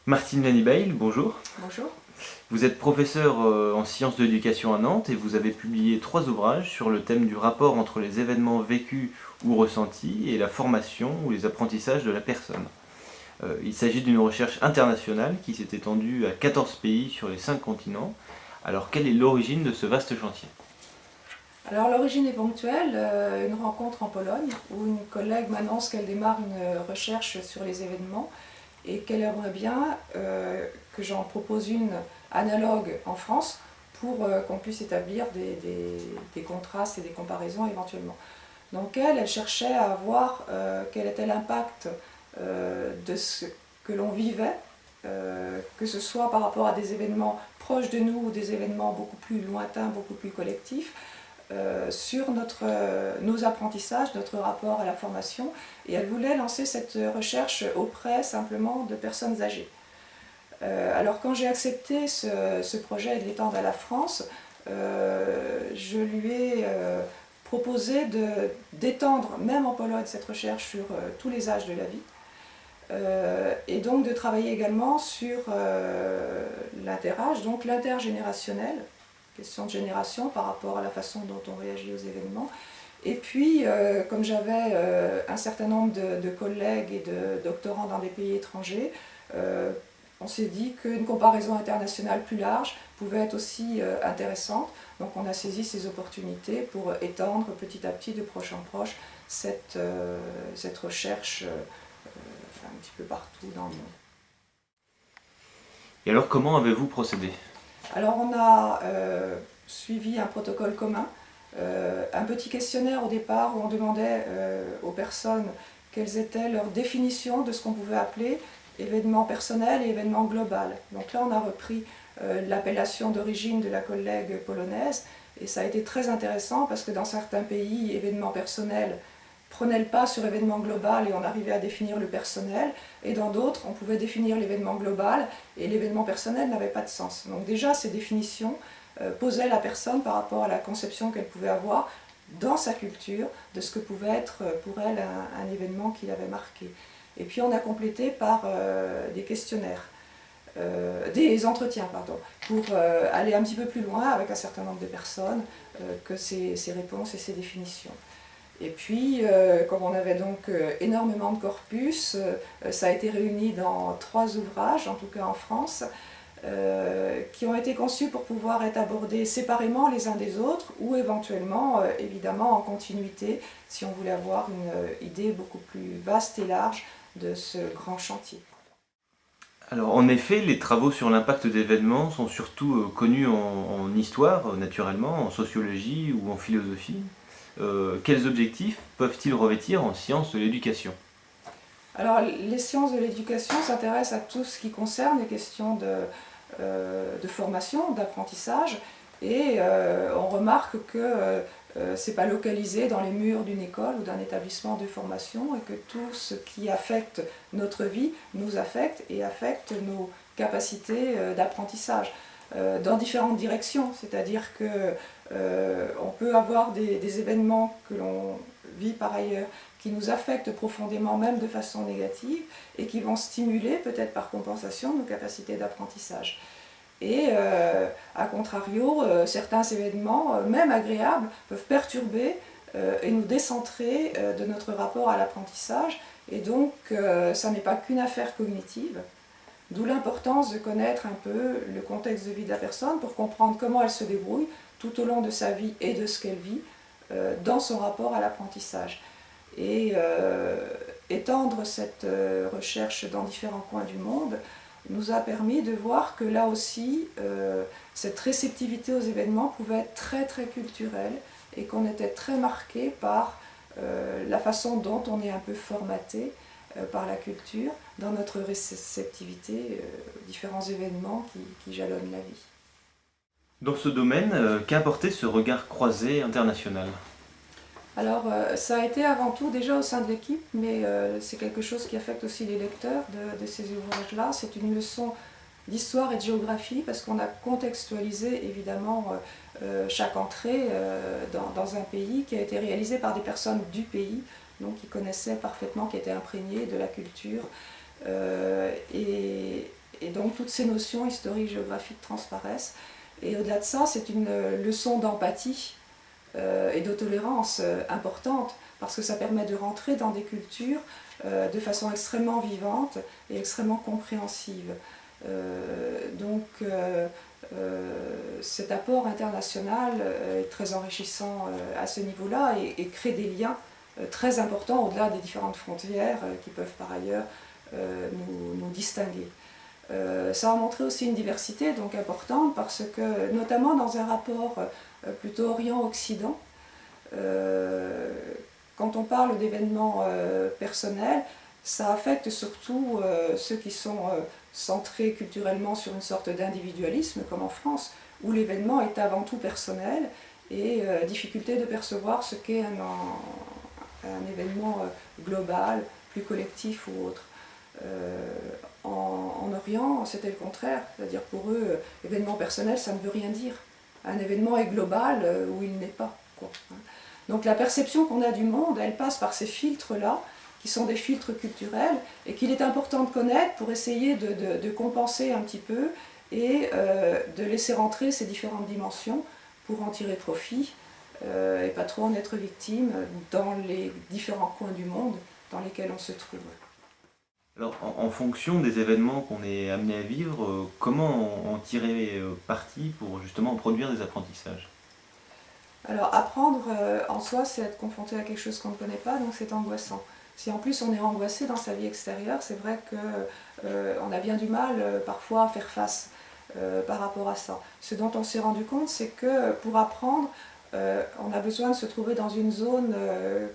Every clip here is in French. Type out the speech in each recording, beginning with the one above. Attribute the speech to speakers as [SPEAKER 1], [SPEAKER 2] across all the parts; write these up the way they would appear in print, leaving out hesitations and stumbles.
[SPEAKER 1] Martine Lanibail, bonjour.
[SPEAKER 2] Bonjour.
[SPEAKER 1] Vous êtes professeur en sciences de l'éducation à Nantes et vous avez publié 3 ouvrages sur le thème du rapport entre les événements vécus ou ressentis et la formation ou les apprentissages de la personne. Il s'agit d'une recherche internationale qui s'est étendue à 14 pays sur les 5 continents. Alors quelle est l'origine de ce vaste chantier?
[SPEAKER 2] Alors l'origine est ponctuelle, une rencontre en Pologne où une collègue m'annonce qu'elle démarre une recherche sur les événements et qu'elle aimerait bien que j'en propose une analogue en France pour qu'on puisse établir des contrastes et des comparaisons éventuellement. Donc elle cherchait à voir quel était l'impact de ce que l'on vivait, que ce soit par rapport à des événements proches de nous ou des événements beaucoup plus lointains, beaucoup plus collectifs, sur nos apprentissages, notre rapport à la formation, et elle voulait lancer cette recherche auprès simplement de personnes âgées. Alors quand j'ai accepté ce projet de l'étendre à la France, je lui ai proposé d'étendre, même en Pologne, cette recherche sur tous les âges de la vie, et donc de travailler également sur l'interâge, donc l'intergénérationnel, question de génération par rapport à la façon dont on réagit aux événements. Et puis, comme j'avais un certain nombre de collègues et de doctorants dans des pays étrangers, on s'est dit qu'une comparaison internationale plus large pouvait être aussi intéressante. Donc on a saisi ces opportunités pour étendre petit à petit, de proche en proche, cette recherche un petit peu partout dans le monde.
[SPEAKER 1] Et alors comment avez-vous procédé?
[SPEAKER 2] Alors on a suivi un protocole commun, un petit questionnaire au départ où on demandait aux personnes quelles étaient leurs définitions de ce qu'on pouvait appeler événement personnel et événement global. Donc là on a repris l'appellation d'origine de la collègue polonaise et ça a été très intéressant parce que dans certains pays, événement personnel prenait le pas sur événement global et on arrivait à définir le personnel, et dans d'autres on pouvait définir l'événement global et l'événement personnel n'avait pas de sens. Donc déjà ces définitions posaient la personne par rapport à la conception qu'elle pouvait avoir dans sa culture de ce que pouvait être pour elle un événement qui l'avait marqué. Et puis on a complété par des questionnaires, des entretiens, pardon, pour aller un petit peu plus loin avec un certain nombre de personnes que ces réponses et ces définitions. Et puis, comme on avait donc énormément de corpus, ça a été réuni dans 3 ouvrages, en tout cas en France, qui ont été conçus pour pouvoir être abordés séparément les uns des autres, ou éventuellement, évidemment, en continuité, si on voulait avoir une idée beaucoup plus vaste et large de ce grand chantier.
[SPEAKER 1] Alors en effet, les travaux sur l'impact d'événements sont surtout connus en histoire, naturellement, en sociologie ou en philosophie. Quels objectifs peuvent-ils revêtir en sciences de l'éducation?
[SPEAKER 2] Alors, les sciences de l'éducation s'intéressent à tout ce qui concerne les questions de formation, d'apprentissage, et on remarque que ce n'est pas localisé dans les murs d'une école ou d'un établissement de formation, et que tout ce qui affecte notre vie nous affecte et affecte nos capacités d'apprentissage dans différentes directions, c'est-à-dire que on peut avoir des événements que l'on vit par ailleurs qui nous affectent profondément, même de façon négative, et qui vont stimuler, peut-être par compensation, nos capacités d'apprentissage. Et à contrario, certains événements, même agréables, peuvent perturber et nous décentrer de notre rapport à l'apprentissage, et donc ça n'est pas qu'une affaire cognitive. D'où l'importance de connaître un peu le contexte de vie de la personne pour comprendre comment elle se débrouille tout au long de sa vie et de ce qu'elle vit dans son rapport à l'apprentissage. Et étendre cette recherche dans différents coins du monde nous a permis de voir que là aussi, cette réceptivité aux événements pouvait être très très culturelle et qu'on était très marqué par la façon dont on est un peu formaté par la culture dans notre réceptivité aux différents événements qui jalonnent la vie.
[SPEAKER 1] Dans ce domaine, qu'a apporté ce regard croisé international?
[SPEAKER 2] Alors, ça a été avant tout déjà au sein de l'équipe, mais c'est quelque chose qui affecte aussi les lecteurs de ces ouvrages-là. C'est une leçon d'histoire et de géographie, parce qu'on a contextualisé évidemment chaque entrée dans un pays qui a été réalisée par des personnes du pays, donc qui connaissaient parfaitement, qui étaient imprégnées de la culture. Et Et donc toutes ces notions historiques, géographiques transparaissent. Et au-delà de ça, c'est une leçon d'empathie et de tolérance importante, parce que ça permet de rentrer dans des cultures de façon extrêmement vivante et extrêmement compréhensive. Cet apport international est très enrichissant à ce niveau-là et crée des liens très importants au-delà des différentes frontières qui peuvent par ailleurs nous distinguer. Ça a montré aussi une diversité donc importante parce que, notamment dans un rapport plutôt Orient-Occident, quand on parle d'événements personnels, ça affecte surtout ceux qui sont centrés culturellement sur une sorte d'individualisme, comme en France, où l'événement est avant tout personnel et difficulté de percevoir ce qu'est un événement global, plus collectif ou autre. En Orient, c'était le contraire, c'est-à-dire pour eux, événement personnel, ça ne veut rien dire. Un événement est global ou il n'est pas, quoi. Donc la perception qu'on a du monde, elle passe par ces filtres-là, qui sont des filtres culturels, et qu'il est important de connaître pour essayer de compenser un petit peu et de laisser rentrer ces différentes dimensions pour en tirer profit et pas trop en être victime dans les différents coins du monde dans lesquels on se trouve.
[SPEAKER 1] Alors, en fonction des événements qu'on est amené à vivre, comment en tirer parti pour justement produire des apprentissages?
[SPEAKER 2] Alors apprendre en soi, c'est être confronté à quelque chose qu'on ne connaît pas, donc c'est angoissant. Si en plus on est angoissé dans sa vie extérieure, c'est vrai qu'on a bien du mal parfois à faire face par rapport à ça. Ce dont on s'est rendu compte, c'est que pour apprendre, on a besoin de se trouver dans une zone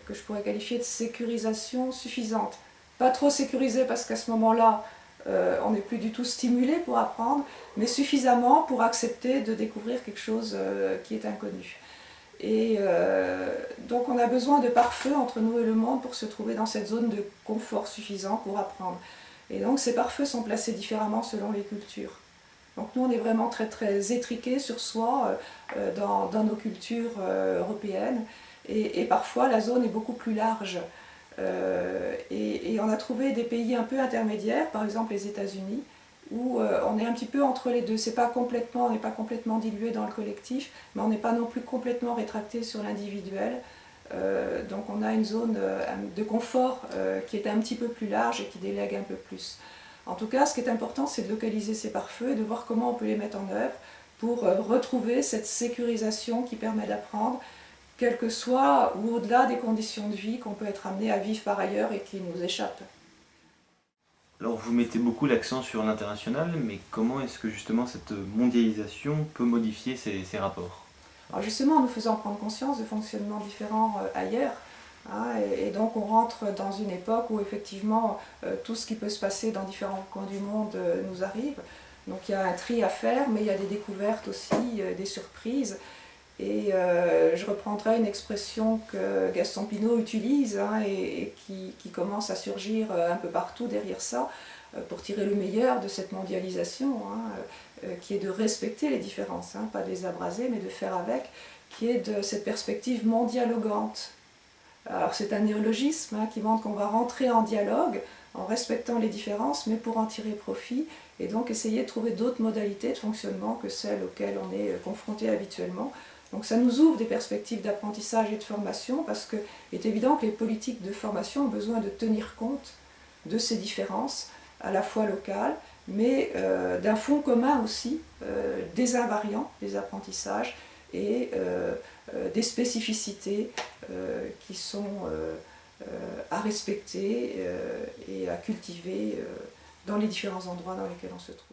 [SPEAKER 2] que je pourrais qualifier de sécurisation suffisante. Pas trop sécurisée parce qu'à ce moment-là, on n'est plus du tout stimulé pour apprendre, mais suffisamment pour accepter de découvrir quelque chose qui est inconnu. Et donc on a besoin de pare-feu entre nous et le monde pour se trouver dans cette zone de confort suffisant pour apprendre. Et donc ces pare-feux sont placés différemment selon les cultures. Donc nous on est vraiment très très étriqués sur soi dans nos cultures européennes et parfois la zone est beaucoup plus large. Et on a trouvé des pays un peu intermédiaires, par exemple les États-Unis, où on est un petit peu entre les deux. On n'est pas complètement dilué dans le collectif, mais on n'est pas non plus complètement rétracté sur l'individuel. Donc on a une zone de confort qui est un petit peu plus large et qui délègue un peu plus. En tout cas, ce qui est important, c'est de localiser ces pare-feux et de voir comment on peut les mettre en œuvre pour retrouver cette sécurisation qui permet d'apprendre, quelles que soient ou au-delà des conditions de vie qu'on peut être amené à vivre par ailleurs et qui nous échappent.
[SPEAKER 1] Alors vous mettez beaucoup l'accent sur l'international, mais comment est-ce que justement cette mondialisation peut modifier ces rapports?
[SPEAKER 2] Alors justement, en nous faisant prendre conscience de fonctionnements différents ailleurs, hein, et donc on rentre dans une époque où effectivement tout ce qui peut se passer dans différents coins du monde nous arrive. Donc il y a un tri à faire, mais il y a des découvertes aussi, des surprises. Et je reprendrai une expression que Gaston Pinault utilise hein, et qui commence à surgir un peu partout derrière ça, pour tirer le meilleur de cette mondialisation, hein, qui est de respecter les différences, hein, pas de les abraser, mais de faire avec, qui est de cette perspective mondialogante. Alors c'est un néologisme hein, qui montre qu'on va rentrer en dialogue en respectant les différences, mais pour en tirer profit, et donc essayer de trouver d'autres modalités de fonctionnement que celles auxquelles on est confronté habituellement. Donc ça nous ouvre des perspectives d'apprentissage et de formation parce qu'il est évident que les politiques de formation ont besoin de tenir compte de ces différences, à la fois locales, mais d'un fond commun aussi, des invariants des apprentissages et des spécificités qui sont à respecter et à cultiver dans les différents endroits dans lesquels on se trouve.